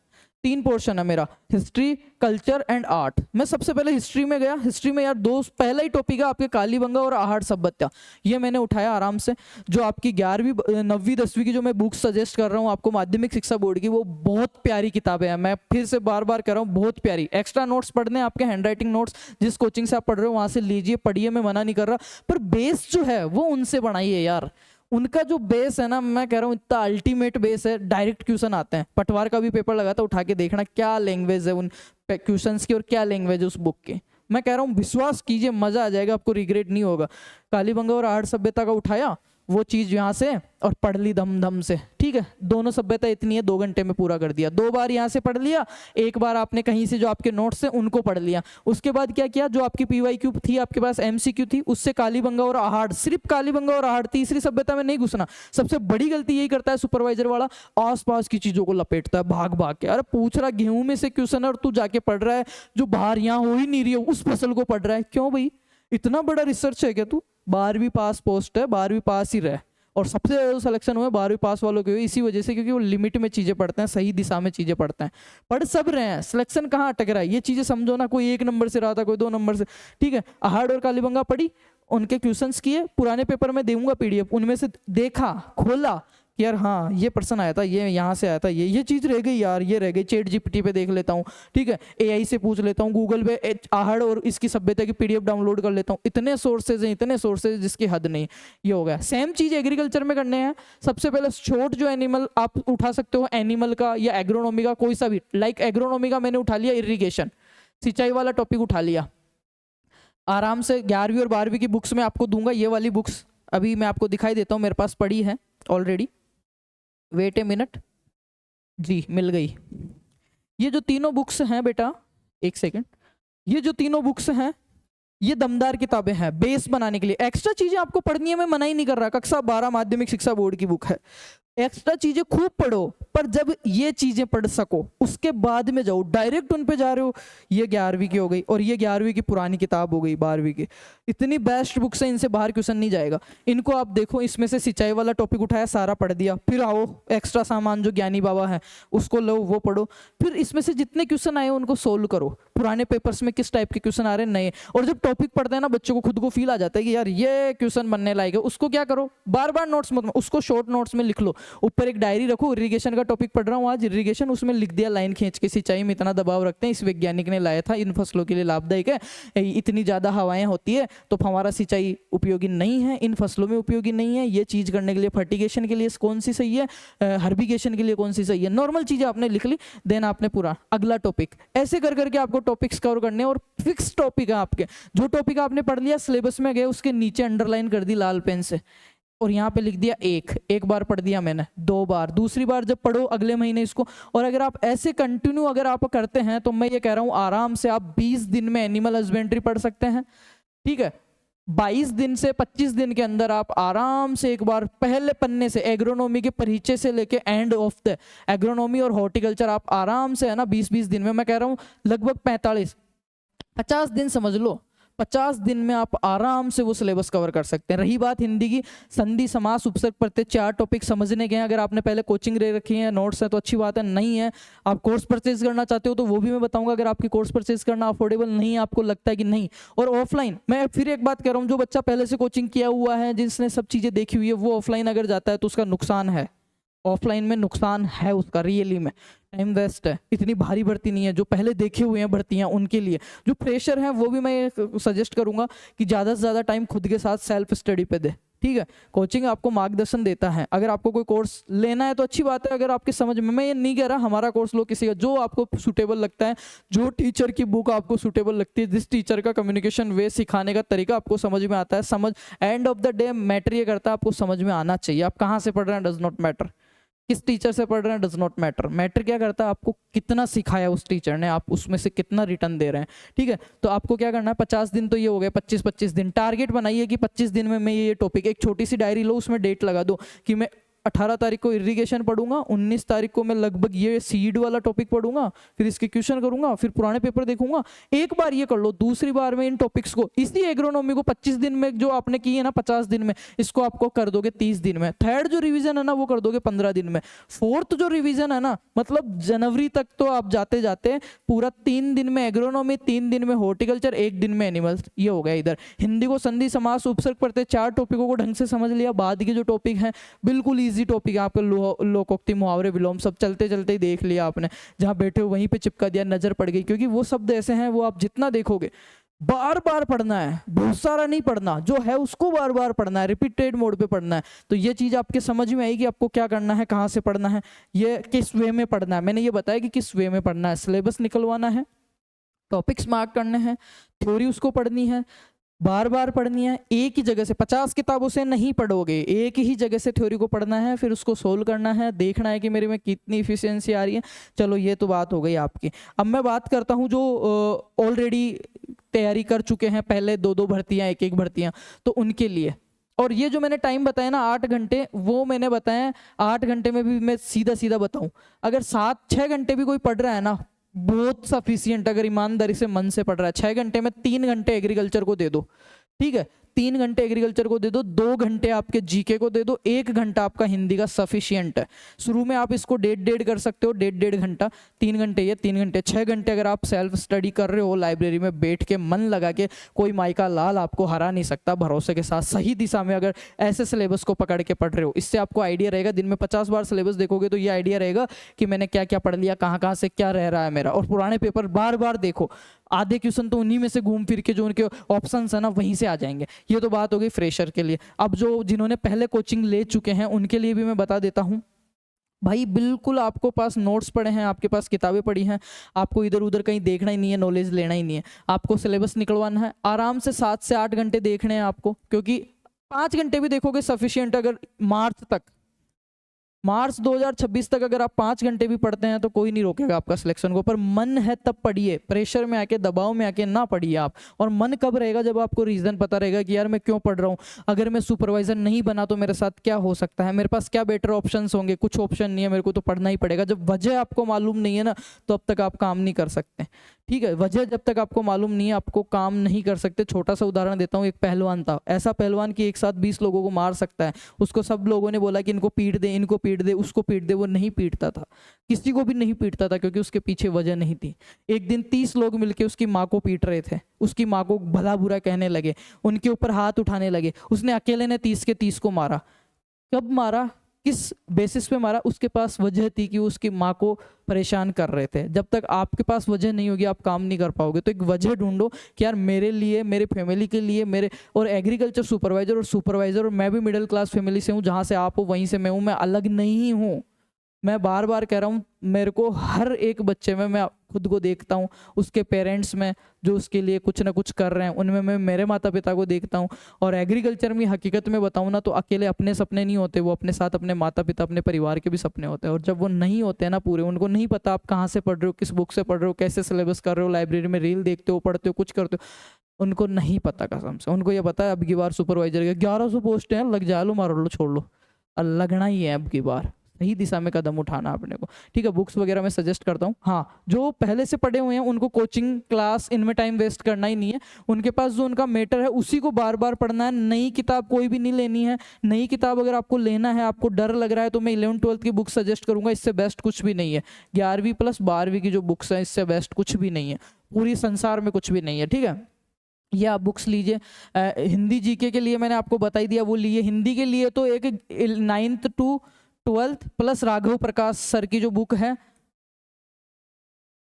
3 पोर्शन है मेरा, हिस्ट्री, कल्चर एंड आर्ट। मैं सबसे पहले हिस्ट्री में गया। हिस्ट्री में यार पहला ही टॉपिक है आपके कालीबंगा और आहड़ सभ्यता, ये मैंने उठाया आराम से। जो आपकी 11वीं 9वीं 10वीं की जो मैं बुक सजेस्ट कर रहा हूँ आपको माध्यमिक शिक्षा बोर्ड की, वो बहुत प्यारी किताबें हैं। मैं फिर से बार बार कह रहा हूँ, बहुत प्यारी। एक्स्ट्रा नोट्स पढ़ने आपके हैंड राइटिंग नोट्स जिस कोचिंग से आप पढ़ रहे हो वहाँ से लीजिए, पढ़िए, मैं मना नहीं कर रहा, पर बेस जो है वो उनसे बनाइए यार। उनका जो बेस है ना, मैं कह रहा हूँ इतना अल्टीमेट बेस है। डायरेक्ट क्वेश्चन आते हैं। पटवार का भी पेपर लगा था, उठा के देखना क्या लैंग्वेज है उन क्वेश्चंस की और क्या लैंग्वेज है उस बुक की। मैं कह रहा हूँ विश्वास कीजिए, मजा आ जाएगा, आपको रिग्रेट नहीं होगा। कालीबंगा और आहड़ सभ्यता का उठाया वो चीज यहाँ से और पढ़ ली धम धम से, ठीक है। दोनों सभ्यता इतनी है, 2 घंटे में पूरा कर दिया। 2 बार यहाँ से पढ़ लिया, 1 बार आपने कहीं से जो आपके नोट्स हैं उनको पढ़ लिया। उसके बाद क्या किया, जो आपकी पीवाईक्यू थी आपके पास, एमसीक्यू थी, उससे कालीबंगा और आहड़, सिर्फ कालीबंगा और आहड़, तीसरी सभ्यता में नहीं घुसना। सबसे बड़ी गलती यही करता है सुपरवाइजर वाला, आसपास की चीजों को लपेटता है भाग भाग के। अरे पूछ रहा गेहूं में से क्वेश्चन और तू जाके पढ़ रहा है जो बाहर यहाँ हो ही नहीं रही है, उस फसल को पढ़ रहा है। क्यों भाई, इतना बड़ा रिसर्च है क्या तू? 12वीं पास पोस्ट है, 12वीं पास ही रहे। और सबसे ज़्यादा सिलेक्शन हुआ 12वीं पास वालों के हुए इसी वजह से, क्योंकि वो लिमिट में चीज़ें पढ़ते हैं, सही दिशा में चीज़ें पढ़ते हैं। पढ़ सब रहे हैं, सिलेक्शन कहाँ अटक रहा है, ये चीज़ें समझो ना। कोई 1 नंबर से रहा था, कोई 2 नंबर से, ठीक है। आहड़ और कालीबंगा पढ़ी, उनके क्वेश्चंस किए, पुराने पेपर में दूंगा पीडीएफ, उनमें से देखा, खोला कि यार हाँ ये पर्सन आया था, ये यहाँ से आया था, ये चीज़ रह गई यार, ये रह गई। चैट जीपीटी पे देख लेता हूँ, ठीक है, एआई से पूछ लेता हूँ, गूगल पे आहड़ और इसकी सभ्यता की पीडीएफ डाउनलोड कर लेता हूँ। इतने सोर्सेज हैं, इतने सोर्सेज जिसकी हद नहीं। ये हो गया। सेम चीज़ एग्रीकल्चर में करने हैं। सबसे पहले छोट जो एनिमल आप उठा सकते हो, एनिमल का या एग्रोनॉमी का, कोई सा भी। लाइक एग्रोनॉमी का मैंने उठा लिया इरिगेशन, सिंचाई वाला टॉपिक उठा लिया आराम से। 11वीं और 12वीं की बुक्स में आपको दूंगा, ये वाली बुक्स अभी मैं आपको दिखाई देता हूँ, मेरे पास पड़ी है ऑलरेडी। वेट ए मिनट, जी मिल गई। ये जो तीनों बुक्स हैं बेटा, 1 सेकेंड, ये जो तीनों बुक्स हैं ये दमदार किताबें हैं बेस बनाने के लिए। एक्स्ट्रा चीजें आपको पढ़नी है, मैं मना ही नहीं कर रहा। कक्षा 12 माध्यमिक शिक्षा बोर्ड की बुक है, एक्स्ट्रा चीजें खूब पढ़ो, पर जब ये चीजें पढ़ सको उसके बाद में जाओ। डायरेक्ट उन पे जा रहे हो, ये 11वीं की हो गई और ये 11वीं की पुरानी किताब हो गई 12वीं की। इतनी बेस्ट बुक्स है, इनसे बाहर क्वेश्चन नहीं जाएगा। इनको आप देखो, इसमें से सिंचाई वाला टॉपिक उठाया, सारा पढ़ दिया। फिर आओ एक्स्ट्रा सामान जो ज्ञानी बाबा है उसको लो, वो पढ़ो। फिर इसमें से जितने क्वेश्चन आए उनको सोल्व करो। पुराने पेपर्स में किस टाइप के क्वेश्चन आ रहे हैं, नए। और जब टॉपिक पढ़ते हैं ना, बच्चों को खुद को फील आ जाता है कि यार ये क्वेश्चन बनने लायक है, उसको क्या करो, बार बार नोट्स मत, उसको शॉर्ट नोट्स में लिख लो। ऊपर एक डायरी रखो, इरिगेशन का टॉपिक पढ़ रहा हूँ आज, इरिगेशन, उसमें लिख दिया लाइन खींच के, सिंचाई में इतना दबाव रखते हैं, इस वैज्ञानिक ने लाया था, इन फसलों के लिए लाभदायक है। इतनी ज्यादा हवाएं होती है तो हमारा सिंचाई उपयोगी नहीं है, इन फसलों में उपयोगी नहीं है। ये चीज करने के लिए फर्टिगेशन के लिए कौन सी सही है, हर्बिगेशन के लिए कौन सी सही है। नॉर्मल चीजें आपने लिख ली, देन आपने पूरा अगला टॉपिक ऐसे कर करके आपको टॉपिक्स कवर करने। और फिक्स टॉपिक है आपके, जो टॉपिक आपने पढ़ लिया सिलेबस में गए, उसके नीचे अंडरलाइन कर दी लाल पेन से, और यहाँ पे लिख दिया एक बार पढ़ दिया मैंने, 2 बार, दूसरी बार जब पढ़ो अगले महीने इसको। और अगर आप ऐसे कंटिन्यू अगर आप करते हैं तो मैं ये कह रहा हूँ आराम से आप 20 दिन में एनिमल हस्बेंड्री पढ़ सकते हैं, ठीक है। 22 दिन से 25 दिन के अंदर आप आराम से एक बार पहले पन्ने से एग्रोनॉमी के परिचय से लेके एंड ऑफ द एग्रोनॉमी और हॉर्टिकल्चर आप आराम से, है ना, 20-20 दिन में, मैं कह रहा हूँ लगभग 50 दिन समझ लो, 50 दिन में आप आराम से वो सिलेबस कवर कर सकते हैं। रही बात हिंदी की, संधि समास उपसर्ग प्रत्यय 4 टॉपिक समझने के हैं। अगर आपने पहले कोचिंग ले रखी है, नोट्स है, तो अच्छी बात है। नहीं है, आप कोर्स परचेज करना चाहते हो तो वो भी मैं बताऊंगा। अगर आपकी कोर्स परचेज करना अफोर्डेबल नहीं है, आपको लगता है कि नहीं, और ऑफलाइन, मैं फिर एक बात कह रहा हूँ, जो बच्चा पहले से कोचिंग किया हुआ है, जिसने सब चीज़ें देखी हुई है, वो ऑफलाइन अगर जाता है तो उसका नुकसान है। ऑफलाइन में नुकसान है उसका, रियली में टाइम वेस्ट है। इतनी भारी भर्ती नहीं है, जो पहले देखे हुए हैं भर्तियां उनके लिए। जो फ्रेशर हैं वो भी मैं सजेस्ट करूंगा कि ज़्यादा से ज़्यादा टाइम खुद के साथ सेल्फ स्टडी पे दे, ठीक है। कोचिंग आपको मार्गदर्शन देता है, अगर आपको कोई कोर्स लेना है तो अच्छी बात है। अगर आपके समझ में, मैं ये नहीं कह रहा हमारा कोर्स लो, किसी का जो आपको सूटेबल लगता है, जो टीचर की बुक आपको सूटेबल लगती है, जिस टीचर का कम्युनिकेशन वे, सिखाने का तरीका आपको समझ में आता है, समझ, end of the day matter ये करता है, आपको समझ में आना चाहिए। आप कहाँ से पढ़ रहे हैं डज नॉट मैटर, किस टीचर से पढ़ रहे हैं डज नॉट मैटर। मैटर क्या करता है, आपको कितना सिखाया उस टीचर ने, आप उसमें से कितना रिटर्न दे रहे हैं, ठीक है। तो आपको क्या करना है, 50 दिन तो ये हो गए, 25-25 दिन टारगेट बनाइए कि 25 दिन में मैं ये टॉपिक, एक छोटी सी डायरी लो, उसमें डेट लगा दो कि मैं 18 तारीख को इरिगेशन पढ़ूंगा, 19 तारीख को मैं लगभग ये सीड वाला टॉपिक पढ़ूंगा, फिर इसके क्वेश्चन करूंगा, फिर पुराने पेपर देखूंगा। एक बार ये कर लो, दूसरी बार में इन टॉपिक्स को, इसी एग्रोनॉमी को 25 दिन में जो आपने की है ना 50 दिन में, इसको आपको कर दोगे 30 दिन में। थर्ड जो रिवीजन है ना वो कर दोगे 15 दिन में। फोर्थ जो रिवीजन है ना, मतलब जनवरी तक तो आप जाते जाते पूरा 3 दिन में एग्रोनॉमी, 3 दिन में हॉर्टिकल्चर, 1 दिन में एनिमल्स, ये हो गया इधर। हिंदी को संधि समास उपसर्ग पढ़ते 4 टॉपिकों को ढंग से समझ लिया। बाद के जो टॉपिक हैं बिल्कुल ईजी टॉपिक है, आपके लोकोक्ति, मुहावरे, विलोम सब चलते चलते ही देख लिया आपने, जहाँ बैठे हो वहीं पे चिपका दिया, नजर पड़ गई। क्योंकि वो शब्द ऐसे हैं वो आप जितना देखोगे बार बार पढ़ना है, बहुत सारा नहीं पढ़ना, जो है उसको बार बार पढ़ना है, रिपीटेड मोड पे पढ़ना है। तो ये चीज आपके समझ में आएगी आपको क्या करना है, कहाँ से पढ़ना है, ये किस वे में पढ़ना है। मैंने ये बताया कि किस वे में पढ़ना है। सिलेबस निकलवाना है, टॉपिक्स मार्क करने हैं, थ्योरी उसको पढ़नी है, बार बार पढ़नी है। एक ही जगह से 50 किताबों से नहीं पढ़ोगे, एक ही जगह से थ्योरी को पढ़ना है, फिर उसको सोल्व करना है, देखना है कि मेरे में कितनी इफिशियंसी आ रही है। चलो ये तो बात हो गई आपकी। अब मैं बात करता हूँ जो ऑलरेडी तैयारी कर चुके हैं, पहले 2-2 भर्तियाँ, 1-1 भर्तियाँ, तो उनके लिए। और ये जो मैंने टाइम बताया ना 8 घंटे, वो मैंने बताया 8 घंटे में भी मैं सीधा सीधा बताऊं, अगर 7-6 घंटे भी कोई पढ़ रहा है ना, बहुत सफिशियंट, अगर ईमानदारी से मन से पढ़ रहा है। 6 घंटे में 3 घंटे एग्रीकल्चर को दे दो, ठीक है, 3 घंटे एग्रीकल्चर को दे दो, 2 घंटे आपके जीके को दे दो, 1 घंटा आपका हिंदी का सफिशियंट है। शुरू में आप इसको 1.5 कर सकते हो, 1.5 घंटा, 3 घंटे ये, 3 घंटे, 6 घंटे अगर आप सेल्फ स्टडी कर रहे हो लाइब्रेरी में बैठ के मन लगा के, कोई माइका लाल आपको हरा नहीं सकता। भरोसे के साथ सही दिशा में अगर ऐसे सिलेबस को पकड़ के पढ़ रहे हो, इससे आपको आइडिया रहेगा। दिन में 50 बार सिलेबस देखोगे तो ये आइडिया रहेगा कि मैंने क्या क्या पढ़ लिया, कहाँ कहाँ से क्या रह रहा है मेरा। और पुराने पेपर बार बार देखो, आधे क्वेश्चन तो उन्हीं में से घूम फिर के जो उनके ऑप्शंस है ना वहीं से आ जाएंगे। ये तो बात हो गई फ्रेशर के लिए। अब जो जिन्होंने पहले कोचिंग ले चुके हैं उनके लिए भी मैं बता देता हूँ, भाई बिल्कुल आपको पास नोट्स पड़े हैं, आपके पास किताबें पड़ी हैं, आपको इधर उधर कहीं देखना ही नहीं है, नॉलेज लेना ही नहीं है, आपको सिलेबस निकलवाना है। आराम से 7 से 8 घंटे देखने हैं आपको, क्योंकि 5 घंटे भी देखोगे सफिशियंट। अगर मार्च 2026 तक अगर आप 5 घंटे भी पढ़ते हैं तो कोई नहीं रोकेगा आपका सिलेक्शन को। पर मन है तब पढ़िए, प्रेशर में आके, दबाव में आके ना पढ़िए आप। और मन कब रहेगा, जब आपको रीजन पता रहेगा कि यार मैं क्यों पढ़ रहा हूँ, अगर मैं सुपरवाइजर नहीं बना तो मेरे साथ क्या हो सकता है, मेरे पास क्या बेटर ऑप्शंस होंगे। कुछ ऑप्शन नहीं है, मेरे को तो पढ़ना ही पड़ेगा। जब वजह आपको मालूम नहीं है ना, तो अब तक आप काम नहीं कर सकते, ठीक है। वजह जब तक आपको मालूम नहीं है, आपको काम नहीं कर सकते। छोटा सा उदाहरण देता हूँ, एक पहलवान था, ऐसा पहलवान कि एक साथ 20 लोगों को मार सकता है। उसको सब लोगों ने बोला कि इनको पीट दे, इनको पीट दे, उसको पीट दे, वो नहीं पीटता था, किसी को भी नहीं पीटता था, क्योंकि उसके पीछे वजह नहीं थी। एक दिन 30 लोग मिलके उसकी माँ को पीट रहे थे, उसकी माँ को भला बुरा कहने लगे, उनके ऊपर हाथ उठाने लगे। उसने अकेले ने 30 के 30 को मारा। कब मारा, किस बेसिस पे मारा, उसके पास वजह थी कि उसकी माँ को परेशान कर रहे थे। जब तक आपके पास वजह नहीं होगी आप काम नहीं कर पाओगे। तो एक वजह ढूंढो कि यार मेरे लिए, मेरे फैमिली के लिए, मेरे, और एग्रीकल्चर सुपरवाइजर, और मैं भी मिडिल क्लास फैमिली से हूँ, जहाँ से आप हो वहीं से मैं हूँ, मैं अलग नहीं हूँ। मैं बार बार कह रहा हूँ, मेरे को हर एक बच्चे में मैं खुद को देखता हूँ, उसके पेरेंट्स में जो उसके लिए कुछ ना कुछ कर रहे हैं उनमें मैं मेरे माता पिता को देखता हूँ। और एग्रीकल्चर में हकीकत में बताऊँ ना तो अकेले अपने सपने नहीं होते, वो अपने साथ अपने माता पिता, अपने परिवार के भी सपने होते हैं। और जब वो नहीं होते हैं ना पूरे, उनको नहीं पता आप कहाँ से पढ़ रहे हो, किस बुक से पढ़ रहे हो, कैसे सिलेबस कर रहे हो, लाइब्रेरी में रील देखते हो, पढ़ते हो, कुछ करते हो, उनको नहीं पता कसम से। उनको ये पता है अब की बार सुपरवाइजर के 1100 पोस्ट हैं, लग जा लो, मारो लो, छोड़ लो, लगना ही है अब की बार। सही दिशा में कदम उठाना अपने को, ठीक है। बुक्स वगैरह मैं सजेस्ट करता हूँ। हाँ, जो पहले से पढ़े हुए हैं उनको कोचिंग क्लास इनमें टाइम वेस्ट करना ही नहीं है। उनके पास जो उनका मैटर है उसी को बार बार पढ़ना है। नई किताब कोई भी नहीं लेनी है। नई किताब अगर आपको लेना है, आपको डर लग रहा है, तो मैं 11th-12th की बुक सजेस्ट करूंगा, इससे बेस्ट कुछ भी नहीं है। 11वीं प्लस 12वीं की जो बुक्स हैं, इससे बेस्ट कुछ भी नहीं है, पूरी संसार में कुछ भी नहीं है, ठीक है। ये आप बुक्स लीजिए। हिंदी जीके के लिए मैंने आपको बता ही दिया, वो लिए। हिंदी के लिए तो एक 9th to 12th plus Raghav Prakash sir की जो बुक है,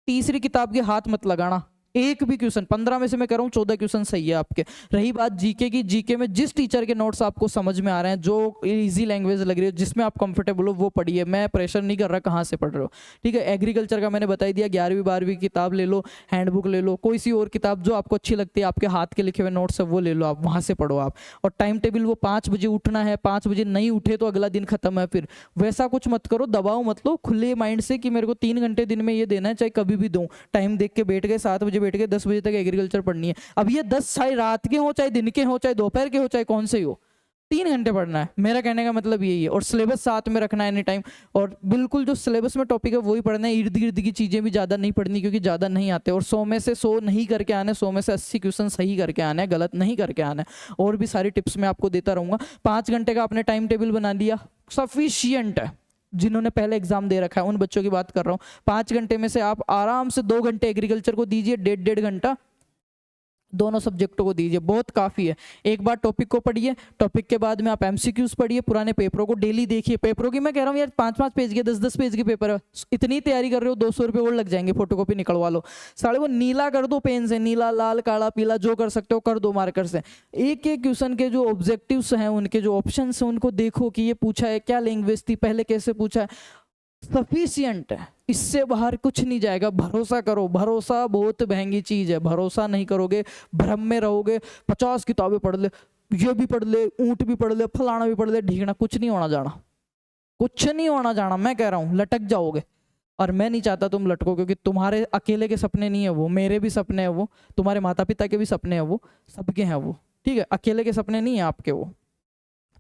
तीसरी किताब के हाथ मत लगाना। एक भी क्वेश्चन 15 में से मैं कह रहा हूँ 14 क्वेश्चन सही है आपके। रही बात जीके की, जीके में जिस टीचर के नोट्स आपको समझ में आ रहे हैं, जो इजी लैंग्वेज लग रही है, जिसमें आप कंफर्टेबल हो, वो पढ़िए। मैं प्रेशर नहीं कर रहा कहाँ से पढ़ रहे हो, ठीक है। एग्रीकल्चर का मैंने बता ही दिया, 11वीं 12वीं किताब ले लो, हैंडबुक ले लो, कोई सी और किताब जो आपको अच्छी लगती है, आपके हाथ के लिखे हुए नोट्स है वो ले लो, आप वहाँ से पढ़ो आप। और टाइम टेबल वो 5 बजे उठना है, 5 बजे नहीं उठे तो अगला दिन खत्म है। फिर वैसा कुछ मत करो, दबाव मत लो, खुले माइंड से कि मेरे को 3 घंटे दिन में ये देना है, चाहे कभी भी दूँ। टाइम देख के बैठ गए, 7 बजे बैठ गए, 10 बजे तक एग्रीकल्चर पढ़नी है। अब ये 10 चाहे रात के हो, चाहे दिन के हो, चाहे दोपहर के हो, चाहे कौन से हो, 3 घंटे पढ़ना है, मेरा कहने का मतलब यही है। और सिलेबस साथ में रखना है एनी टाइम, और बिल्कुल जो सिलेबस में टॉपिक है वही पढ़ना है, इर्द गिर्द की चीज़ें भी ज़्यादा नहीं पढ़नी क्योंकि ज़्यादा नहीं आते। और 100 में से 100 नहीं करके आने, 100 में से 80 क्वेश्चन सही करके आने, गलत नहीं करके आने। और भी सारी टिप्स मैं आपको देता रहूँगा। 5 घंटे का आपने टाइम टेबल बना लिया, सफिशियंट है। जिन्होंने पहले एग्जाम दे रखा है उन बच्चों की बात कर रहा हूँ। 5 घंटे में से आप आराम से 2 घंटे एग्रीकल्चर को दीजिए, 1.5 घंटा दोनों सब्जेक्टों को दीजिए, बहुत काफ़ी है। एक बार टॉपिक को पढ़िए, टॉपिक के बाद में आप एमसीक्यूज पढ़िए, पुराने पेपरों को डेली देखिए। पेपरों की मैं कह रहा हूँ यार 5-5 पेज के, 10-10 पेज के पेपर है, इतनी तैयारी कर रहे हो 200 रुपये और लग जाएंगे, फोटोकॉपी निकलवा लो। साढ़े वो नीला कर दो पेन से, नीला, लाल, काला, पीला, जो कर सकते हो कर दो मार्कर से। एक एक क्वेश्चन के जो ऑब्जेक्टिव्स हैं, उनके जो ऑप्शन हैं उनको देखो कि ये पूछा है क्या लैंग्वेज थी, पहले कैसे पूछा है, सफिशियंट है, इससे बाहर कुछ नहीं जाएगा। भरोसा करो, भरोसा बहुत महंगी चीज है। भरोसा नहीं करोगे, भ्रम में रहोगे, 50 किताबें पढ़ ले, ये भी पढ़ ले, ऊंट भी पढ़ ले, फलाना भी पढ़ ले, ढीकना, कुछ नहीं होना जाना, कुछ नहीं होना जाना। मैं कह रहा हूँ लटक जाओगे। और मैं नहीं चाहता तुम लटको, क्योंकि तुम्हारे अकेले के सपने नहीं है वो, मेरे भी सपने हैं वो, तुम्हारे माता पिता के भी सपने हैं वो, सबके हैं वो, ठीक है, अकेले के सपने नहीं है आपके वो।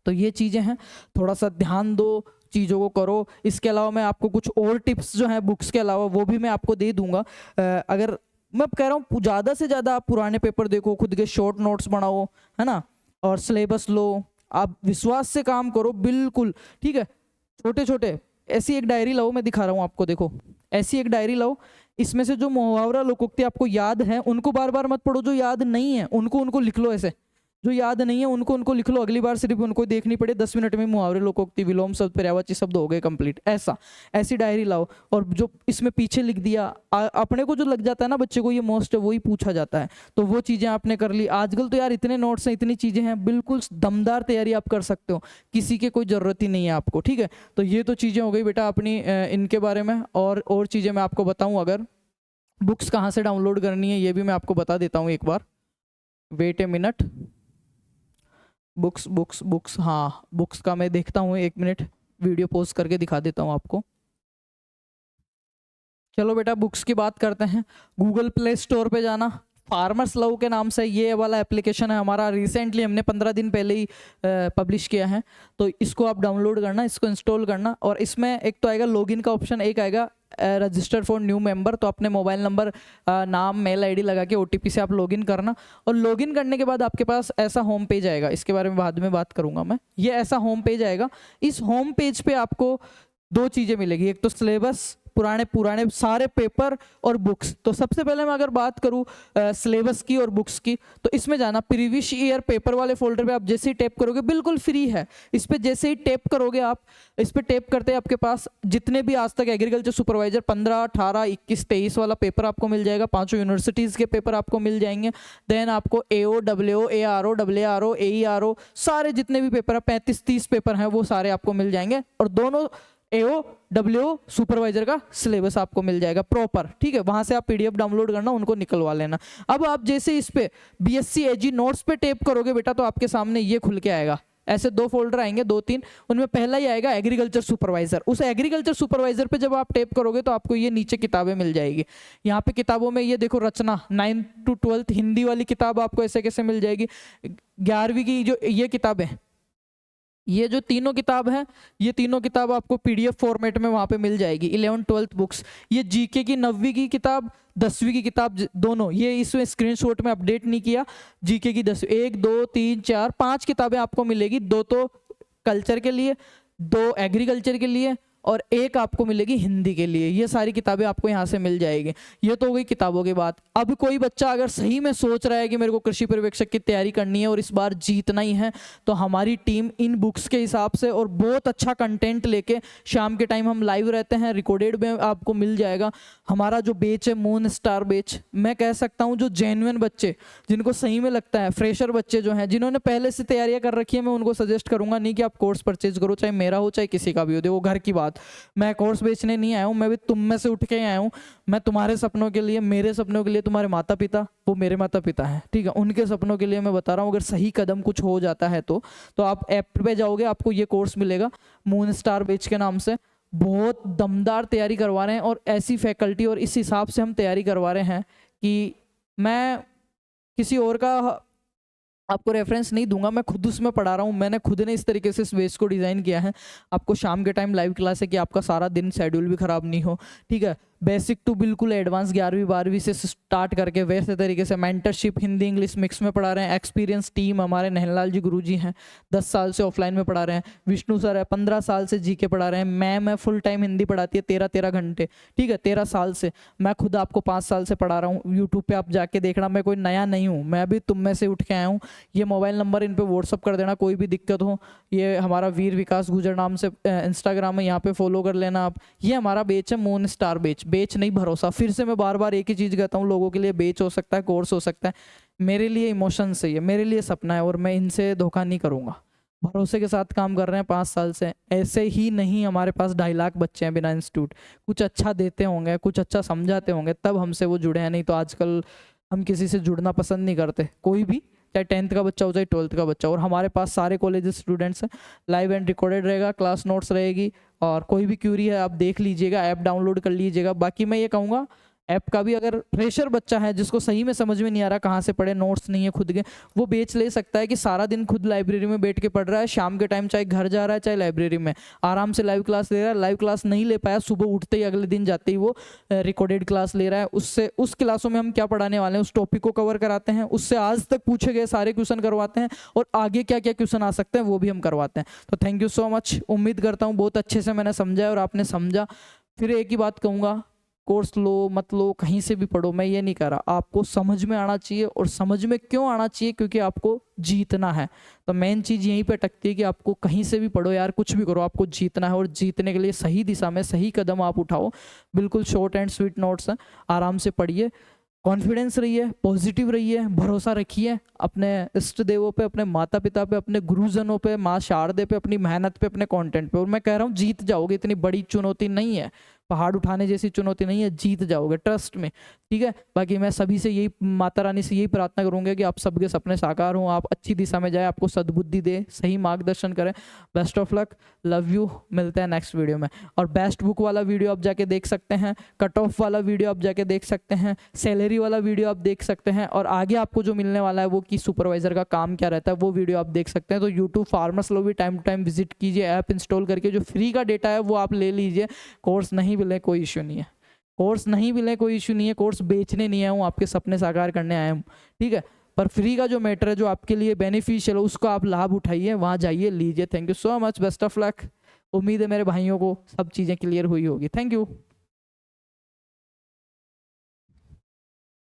तो ये चीज़ें हैं, थोड़ा सा ध्यान दो, चीज़ों को करो। इसके अलावा मैं आपको कुछ और टिप्स जो हैं बुक्स के अलावा वो भी मैं आपको दे दूंगा। अगर मैं कह रहा हूँ ज़्यादा से ज़्यादा आप पुराने पेपर देखो, खुद के शॉर्ट नोट्स बनाओ, है ना, और सिलेबस लो, आप विश्वास से काम करो, बिल्कुल ठीक है। छोटे छोटे ऐसी एक डायरी लाओ, मैं दिखा रहा हूँ आपको, देखो ऐसी एक डायरी लाओ, इसमें से जो मुहावरा लोकोक्ति आपको याद है उनको बार बार मत पढ़ो, जो याद नहीं है उनको लिख लो। ऐसे जो याद नहीं है उनको लिख लो, अगली बार सिर्फ उनको देखनी पड़े। 10 मिनट में मुहावरे, लोकोक्ति, विलोम शब्द, पर्यायवाची शब्द हो गए कंप्लीट। ऐसी डायरी लाओ, और जो इसमें पीछे लिख दिया, अपने को जो लग जाता है ना बच्चे को ये मोस्ट वही पूछा जाता है, तो वो चीज़ें आपने कर ली। आजकल तो यार इतने नोट्स हैं, इतनी चीज़ें हैं, बिल्कुल दमदार तैयारी आप कर सकते हो, किसी की कोई ज़रूरत ही नहीं है आपको, ठीक है। तो ये तो चीज़ें हो गई बेटा अपनी इनके बारे में। और चीज़ें मैं आपको बताऊँ, अगर बुक्स कहाँ से डाउनलोड करनी है ये भी मैं आपको बता देता हूँ एक बार। वेट ए मिनट, बुक्स, हाँ बुक्स का मैं देखता हूँ, 1 मिनट वीडियो पोस्ट करके दिखा देता हूँ आपको। चलो बेटा बुक्स की बात करते हैं। गूगल प्ले स्टोर पे जाना, फार्मर्स लव के नाम से ये वाला एप्लीकेशन है हमारा, रिसेंटली हमने 15 दिन पहले ही पब्लिश किया है। तो इसको आप डाउनलोड करना, इसको इंस्टॉल करना, और इसमें एक तो आएगा लॉगिन का ऑप्शन, एक आएगा रजिस्टर फॉर न्यू मेंबर। तो अपने मोबाइल नंबर, नाम, मेल आईडी लगा के OTP से आप लॉगिन करना, और लॉगिन करने के बाद आपके पास ऐसा होम पेज आएगा, इसके बारे में बाद में बात करूंगा मैं। ये ऐसा होम पेज आएगा, इस होम पेज पे आपको 2 चीज़ें मिलेगी, एक तो सिलेबस, पुराने सारे पेपर, और बुक्स। तो सबसे पहले मैं अगर बात करूं सिलेबस की और बुक्स की, तो इसमें जाना, प्रीवियस ईयर पेपर वाले फोल्डर पे आप जैसे ही टैप करोगे, बिल्कुल फ्री है, इस पे जैसे ही टैप करोगे आप, इस पे टैप करते आपके पास जितने भी आज तक एग्रीकल्चर सुपरवाइजर 15, 18, 21, 23 वाला पेपर आपको मिल जाएगा, 5 यूनिवर्सिटीज़ के पेपर आपको मिल जाएंगे। देन आपको AO, WO, ARO, ARO, AERO, सारे जितने भी पेपर है, 35-30 पेपर हैं, वो सारे आपको मिल जाएंगे, और दोनों AO, WO सुपरवाइजर का सिलेबस आपको मिल जाएगा प्रॉपर, ठीक है। वहां से आप PDF डाउनलोड करना, उनको निकलवा लेना। अब आप जैसे इस पे BSc AG नोट्स पे टैप करोगे बेटा, तो आपके सामने ये खुल के आएगा। ऐसे 2 फोल्डर आएंगे, 2-3, उनमें पहला ही आएगा एग्रीकल्चर सुपरवाइजर। उस एग्रीकल्चर सुपरवाइजर पे जब आप टैप करोगे तो आपको ये नीचे किताबें मिल जाएगी। यहाँ पे किताबों में ये देखो, रचना 9th to 12th हिंदी वाली किताब आपको ऐसे कैसे मिल जाएगी। 11वीं की जो ये किताबें, ये जो तीनों किताब है, ये तीनों किताब आपको PDF फॉर्मेट में वहाँ पे मिल जाएगी। 11th 12th बुक्स, ये GK की 9वीं की किताब, 10वीं की किताब, दोनों ये इसमें स्क्रीनशॉट में अपडेट नहीं किया। GK की 10, 1, 2, 3, 4, 5 किताबें आपको मिलेगी, 2 तो कल्चर के लिए, 2 एग्रीकल्चर के लिए, और 1 आपको मिलेगी हिंदी के लिए। ये सारी किताबें आपको यहाँ से मिल जाएगी। ये तो हो गई किताबों की बात। अब कोई बच्चा अगर सही में सोच रहा है कि मेरे को कृषि पर्यवेक्षक की तैयारी करनी है और इस बार जीतना ही है, तो हमारी टीम इन बुक्स के हिसाब से और बहुत अच्छा कंटेंट लेके, शाम के टाइम हम लाइव रहते हैं, रिकॉर्डेड में आपको मिल जाएगा। हमारा जो बैच है मून स्टार बैच, मैं कह सकता हूँ जो जेन्युइन बच्चे, जिनको सही में लगता है, फ्रेशर बच्चे जो हैं, जिन्होंने पहले से तैयारियाँ कर रखी है, मैं उनको सजेस्ट करूँगा नहीं कि आप कोर्स परचेज करो, चाहे मेरा हो चाहे किसी का भी हो। देखो घर की बात, मैं कोर्स बेचने नहीं आया हूँ, मैं भी तुम में से उठ के आया हूँ। मैं तुम्हारे सपनों के लिए, मेरे सपनों के लिए, तुम्हारे माता पिता, वो मेरे माता पिता हैं, ठीक है, उनके सपनों के लिए मैं बता रहा हूँ। अगर सही कदम कुछ हो जाता है तो आप ऐप पे जाओगे, आपको ये कोर्स मिलेगा मून स्टार बैच के नाम से। बहुत दमदार तैयारी करवा रहे हैं, और ऐसी फैकल्टी और इस हिसाब से हम तैयारी करवा रहे हैं कि मैं किसी और का आपको रेफरेंस नहीं दूंगा, मैं खुद उसमें पढ़ा रहा हूँ, मैंने खुद ने इस तरीके से इस बेस को डिज़ाइन किया है। आपको शाम के टाइम लाइव क्लास है कि आपका सारा दिन शेड्यूल भी ख़राब नहीं हो, ठीक है। बेसिक टू बिल्कुल एडवांस 11वीं 12वीं से स्टार्ट करके वैसे तरीके से मेंटरशिप हिंदी इंग्लिश मिक्स में पढ़ा रहे हैं। एक्सपीरियंस टीम हमारे नहनलाल जी गुरुजी हैं, 10 साल से ऑफलाइन में पढ़ा रहे हैं। विष्णु सर है, 15 साल से जीके पढ़ा रहे हैं। मैम है, फुल टाइम हिंदी पढ़ाती है, 13-13 घंटे, ठीक है, 13 साल से। मैं खुद आपको 5 साल से पढ़ा रहा हूँ। यूट्यूब पे आप जाके देखना, मैं कोई नया नहीं हूँ, मैं भी तुम में से उठ के आया हूँ। ये मोबाइल नंबर इन पे व्हाट्सअप कर देना, कोई भी दिक्कत हो। ये हमारा वीर विकास गुजर नाम से इंस्टाग्राम है, यहाँ पे फॉलो कर लेना आप। ये हमारा बेच है मून स्टार बेच, बेच नहीं भरोसा। फिर से मैं बार बार एक ही चीज़ कहता हूँ, लोगों के लिए बेच हो सकता है, कोर्स हो सकता है, मेरे लिए इमोशन सही है, मेरे लिए सपना है, और मैं इनसे धोखा नहीं करूँगा। भरोसे के साथ काम कर रहे हैं 5 साल से। ऐसे ही नहीं, हमारे पास 2.5 लाख बच्चे हैं बिना इंस्टीट्यूट, कुछ अच्छा देते होंगे, कुछ अच्छा समझाते होंगे, तब हमसे वो जुड़े हैं। नहीं तो आजकल हम किसी से जुड़ना पसंद नहीं करते, कोई भी, चाहे 10th का बच्चा हो चाहे 12th का बच्चा। और हमारे पास सारे कॉलेज स्टूडेंट्स हैं, लाइव एंड रिकॉर्डेड रहेगा, क्लास नोट्स रहेगी, और कोई भी क्यूरी है आप देख लीजिएगा, ऐप डाउनलोड कर लीजिएगा। बाकी मैं ये कहूँगा, ऐप का भी अगर फ्रेशर बच्चा है जिसको सही में समझ में नहीं आ रहा, कहाँ से पढ़े, नोट्स नहीं है खुद के, वो बेच ले सकता है कि सारा दिन खुद लाइब्रेरी में बैठ के पढ़ रहा है, शाम के टाइम चाहे घर जा रहा है चाहे लाइब्रेरी में आराम से लाइव क्लास ले रहा है। लाइव क्लास नहीं ले पाया, सुबह उठते ही अगले दिन जाते ही वो रिकॉर्डेड क्लास ले रहा है। उससे उस क्लासों में हम क्या पढ़ाने वाले हैं, उस टॉपिक को कवर कराते हैं, उससे आज तक पूछे गए सारे क्वेश्चन करवाते हैं, और आगे क्या क्या क्वेश्चन आ सकते हैं वो भी हम करवाते हैं। तो थैंक यू सो मच। उम्मीद करता हूँ बहुत अच्छे से मैंने समझा और आपने समझा। फिर एक ही बात कहूँगा, कोर्स लो मत लो, कहीं से भी पढ़ो, मैं ये नहीं कह रहा, आपको समझ में आना चाहिए। और समझ में क्यों आना चाहिए, क्योंकि आपको जीतना है। तो मेन चीज़ यहीं पे अटकती है कि आपको कहीं से भी पढ़ो यार, कुछ भी करो, आपको जीतना है। और जीतने के लिए सही दिशा में सही कदम आप उठाओ। बिल्कुल शॉर्ट एंड स्वीट नोट्स हैं, आराम से पढ़िए, कॉन्फिडेंस रहिए, पॉजिटिव रहिए, भरोसा रखिए अपने इष्ट देवों पे, अपने माता पिता पे, अपने गुरुजनों पे, माँ शारदे पे, अपनी मेहनत पे, अपने कंटेंट पे। और मैं कह रहा हूँ जीत जाओगे, इतनी बड़ी चुनौती नहीं है, पहाड़ उठाने जैसी चुनौती नहीं है, जीत जाओगे, ट्रस्ट में, ठीक है। बाकी मैं सभी से यही, माता रानी से यही प्रार्थना करूँगा कि आप सबके सपने साकार हों, आप अच्छी दिशा में जाए, आपको सद्बुद्धि दे, सही मार्गदर्शन करें। Best of luck, love you, मिलते हैं नेक्स्ट वीडियो में। और बेस्ट बुक वाला वीडियो आप जाके देख सकते हैं, कट ऑफ वाला वीडियो आप जाके देख सकते हैं, सैलरी वाला वीडियो आप देख सकते हैं, और आगे आपको जो मिलने वाला है वो कि सुपरवाइजर का काम क्या रहता है, वो वीडियो आप देख सकते हैं। तो यूट्यूब फार्मर्स लो भी टाइम टू टाइम विजिट कीजिए, ऐप इंस्टॉल करके जो फ्री का डेटा है वो आप ले लीजिए। कोर्स नहीं मिले कोई इश्यू नहीं है, कोर्स नहीं मिले कोई इश्यू नहीं है, कोर्स बेचने नहीं आया हूँ, आपके सपने साकार करने आया हूँ, ठीक है। पर फ्री का जो मैटर है, जो आपके लिए बेनिफिशियल है, उसको आप लाभ उठाइए, वहाँ जाइए, लीजिए। Thank you so much, best of luck. उम्मीद है मेरे भाइयों को सब चीज़ें क्लियर हुई होगी। Thank you.